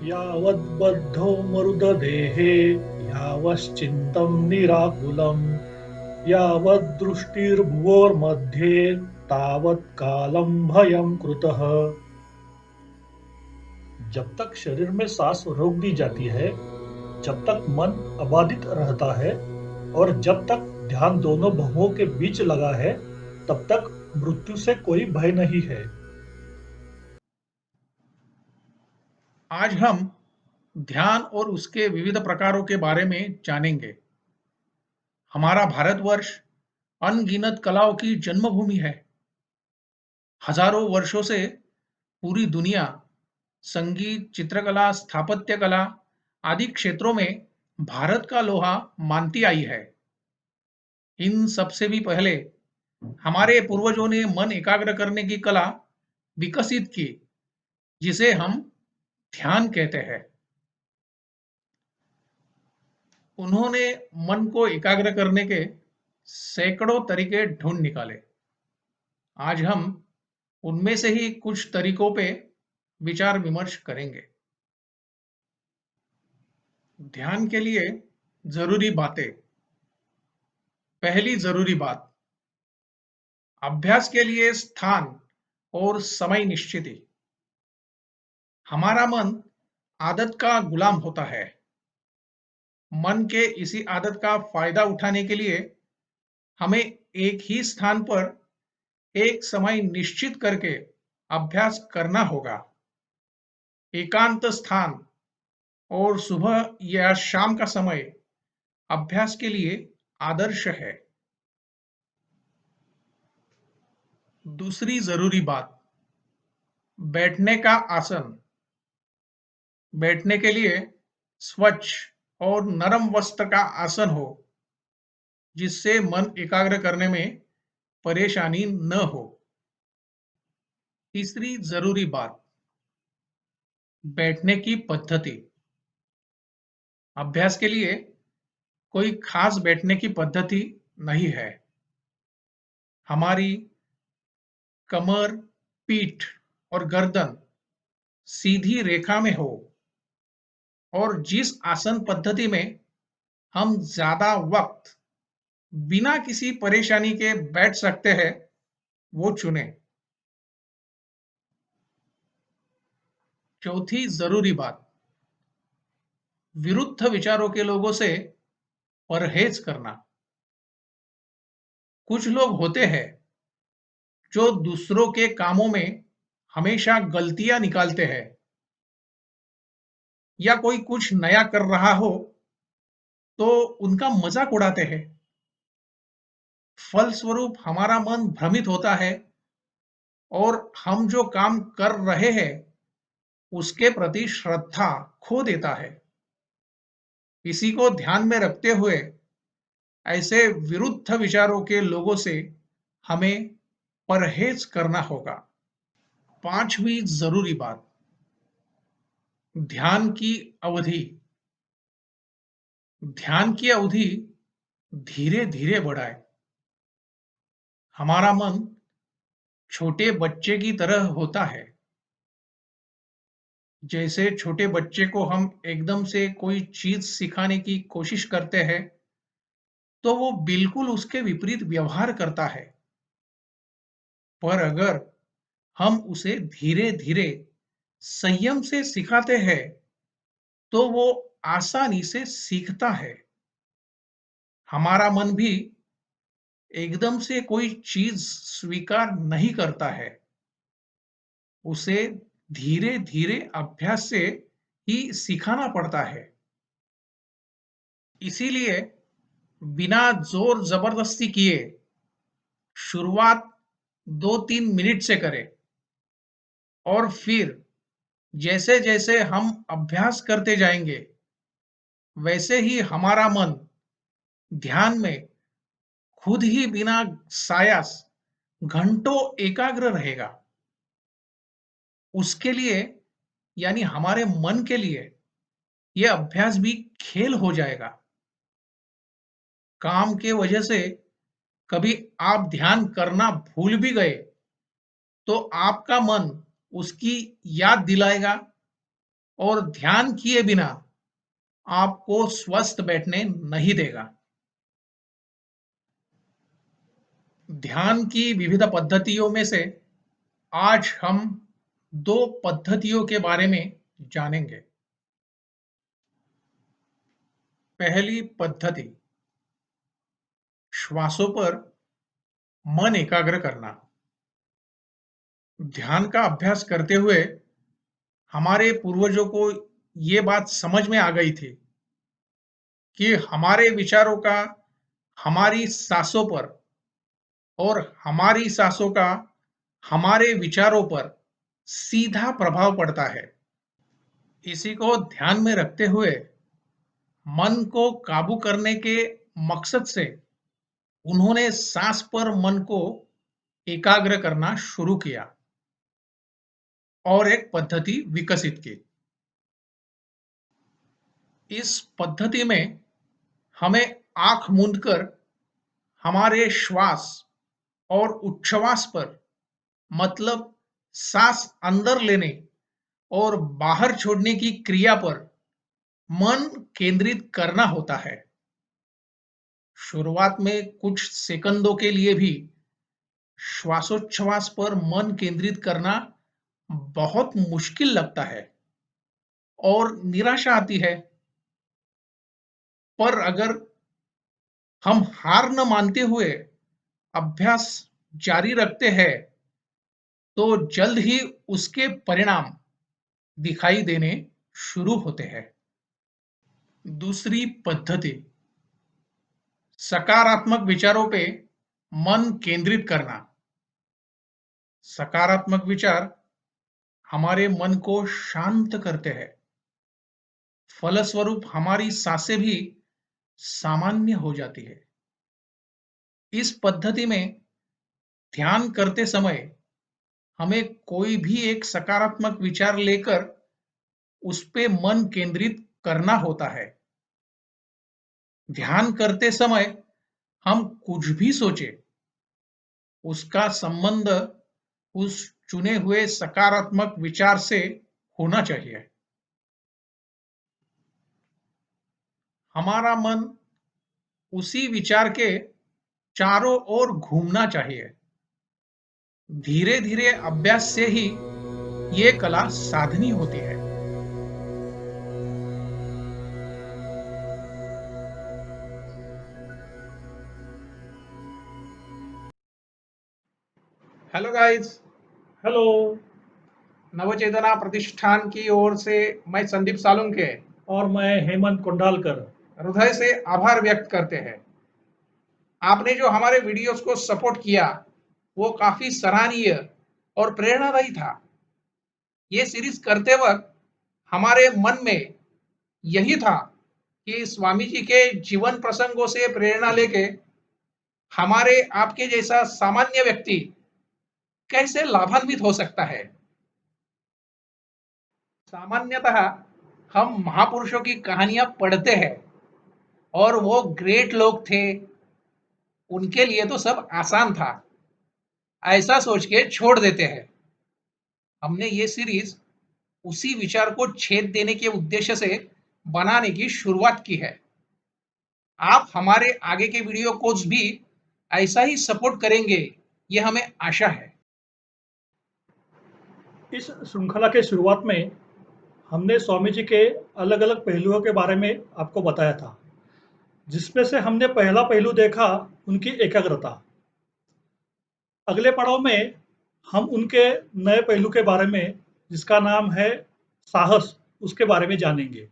यावद्बद्धो मरुददेहे यावश्चित्तं निराकुलम् यावद्दृष्टिर्भुवोर्मध्ये तावत् कालं भयं कृतः। जब तक शरीर में सांस रोक दी जाती है, जब तक मन अबाधित रहता है और जब तक ध्यान दोनों भवों के बीच लगा है, तब तक मृत्यु से कोई भय नहीं है। आज हम ध्यान और उसके विविध प्रकारों के बारे में जानेंगे। हमारा भारतवर्ष अनगिनत कलाओं की जन्मभूमि है। हजारों वर्षों से पूरी दुनिया संगीत, चित्रकला, स्थापत्य कला आदि क्षेत्रों में भारत का लोहा मानती आई है। इन सबसे भी पहले हमारे पूर्वजों ने मन एकाग्र करने की कला विकसित की, जिसे हम ध्यान कहते हैं। उन्होंने मन को एकाग्र करने के सैकड़ों तरीके ढूंढ निकाले। आज हम उनमें से ही कुछ तरीकों पे विचार विमर्श करेंगे। ध्यान के लिए जरूरी बातें। पहली जरूरी बात, अभ्यास के लिए स्थान और समय निश्चित। हमारा मन आदत का गुलाम होता है। मन के इसी आदत का फायदा उठाने के लिए हमें एक ही स्थान पर एक समय निश्चित करके अभ्यास करना होगा। एकांत स्थान और सुबह या शाम का समय अभ्यास के लिए आदर्श है। दूसरी जरूरी बात, बैठने का आसन। बैठने के लिए स्वच्छ और नरम वस्त्र का आसन हो, जिससे मन एकाग्र करने में परेशानी न हो। तीसरी जरूरी बात, बैठने की पद्धति। अभ्यास के लिए कोई खास बैठने की पद्धति नहीं है। हमारी कमर, पीठ और गर्दन सीधी रेखा में हो और जिस आसन पद्धति में हम ज्यादा वक्त बिना किसी परेशानी के बैठ सकते हैं, वो चुने। चौथी जरूरी बात, विरुद्ध विचारों के लोगों से परहेज करना। कुछ लोग होते हैं जो दूसरों के कामों में हमेशा गलतियां निकालते हैं, या कोई कुछ नया कर रहा हो तो उनका मजाक उड़ाते हैं। फलस्वरूप हमारा मन भ्रमित होता है और हम जो काम कर रहे हैं उसके प्रति श्रद्धा खो देता है। इसी को ध्यान में रखते हुए ऐसे विरुद्ध विचारों के लोगों से हमें परहेज करना होगा। पांचवी जरूरी बात, ध्यान की अवधि। ध्यान की अवधि धीरे धीरे बढ़ाए। हमारा मन छोटे बच्चे की तरह होता है। जैसे छोटे बच्चे को हम एकदम से कोई चीज सिखाने की कोशिश करते हैं तो वो बिल्कुल उसके विपरीत व्यवहार करता है। पर अगर हम उसे धीरे धीरे संयम से सिखाते हैं तो वो आसानी से सीखता है। हमारा मन भी एकदम से कोई चीज स्वीकार नहीं करता है। उसे धीरे धीरे अभ्यास से ही सिखाना पड़ता है। इसीलिए बिना जोर जबरदस्ती किए शुरुआत 2-3 मिनट से करें और फिर जैसे जैसे हम अभ्यास करते जाएंगे वैसे ही हमारा मन ध्यान में खुद ही बिना सायास घंटों एकाग्र रहेगा। उसके लिए यानी हमारे मन के लिए यह अभ्यास भी खेल हो जाएगा। काम के वजह से कभी आप ध्यान करना भूल भी गए तो आपका मन उसकी याद दिलाएगा और ध्यान किए बिना आपको स्वस्थ बैठने नहीं देगा। ध्यान की विविध पद्धतियों में से आज हम 2 पद्धतियों के बारे में जानेंगे। पहली पद्धति, श्वासों पर मन एकाग्र करना। ध्यान का अभ्यास करते हुए हमारे पूर्वजों को ये बात समझ में आ गई थी कि हमारे विचारों का हमारी सांसों पर और हमारी सांसों का हमारे विचारों पर सीधा प्रभाव पड़ता है। इसी को ध्यान में रखते हुए मन को काबू करने के मकसद से उन्होंने सांस पर मन को एकाग्र करना शुरू किया और एक पद्धति विकसित की। इस पद्धति में हमें आंख मूंदकर हमारे श्वास और उच्छ्वास पर, मतलब सांस अंदर लेने और बाहर छोड़ने की क्रिया पर मन केंद्रित करना होता है। शुरुआत में कुछ सेकंडों के लिए भी श्वासोच्छ्वास पर मन केंद्रित करना बहुत मुश्किल लगता है और निराशा आती है। पर अगर हम हार न मानते हुए अभ्यास जारी रखते हैं तो जल्द ही उसके परिणाम दिखाई देने शुरू होते हैं। दूसरी पद्धति, सकारात्मक विचारों पे मन केंद्रित करना। सकारात्मक विचार हमारे मन को शांत करते हैं, फलस्वरूप हमारी सांसें भी सामान्य हो जाती है। इस पद्धति में ध्यान करते समय हमें कोई भी एक सकारात्मक विचार लेकर उस पे मन केंद्रित करना होता है। ध्यान करते समय हम कुछ भी सोचे, उसका संबंध उस चुने हुए सकारात्मक विचार से होना चाहिए। हमारा मन उसी विचार के चारों ओर घूमना चाहिए। धीरे धीरे अभ्यास से ही ये कला साधनी होती है। Hello guys, hello. नवचेतना प्रतिष्ठान की ओर से मैं संदीप सालुंके और मैं हेमंत कोंडालकर हृदय से आभार व्यक्त करते हैं। आपने जो हमारे वीडियोस को सपोर्ट किया वो काफी सराहनीय और प्रेरणादायी था। ये सीरीज करते वक्त हमारे मन में यही था कि स्वामी जी के जीवन प्रसंगों से प्रेरणा लेके हमारे आपके जैसा सामान्य व्यक्ति कैसे लाभान्वित हो सकता है। सामान्यतः हम महापुरुषों की कहानियां पढ़ते हैं और वो ग्रेट लोग थे, उनके लिए तो सब आसान था, ऐसा सोच के छोड़ देते हैं। हमने ये सीरीज उसी विचार को छेद देने के उद्देश्य से बनाने की शुरुआत की है। आप हमारे आगे के वीडियो को भी ऐसा ही सपोर्ट करेंगे, ये हमें आशा है। इस श्रृंखला के शुरुआत में हमने स्वामी जी के अलग-अलग पहलुओं के बारे में आपको बताया था, जिसमें से हमने पहला पहलू देखा उनकी एकाग्रता। अगले पड़ाव में हम उनके नए पहलू के बारे में, जिसका नाम है साहस, उसके बारे में जानेंगे।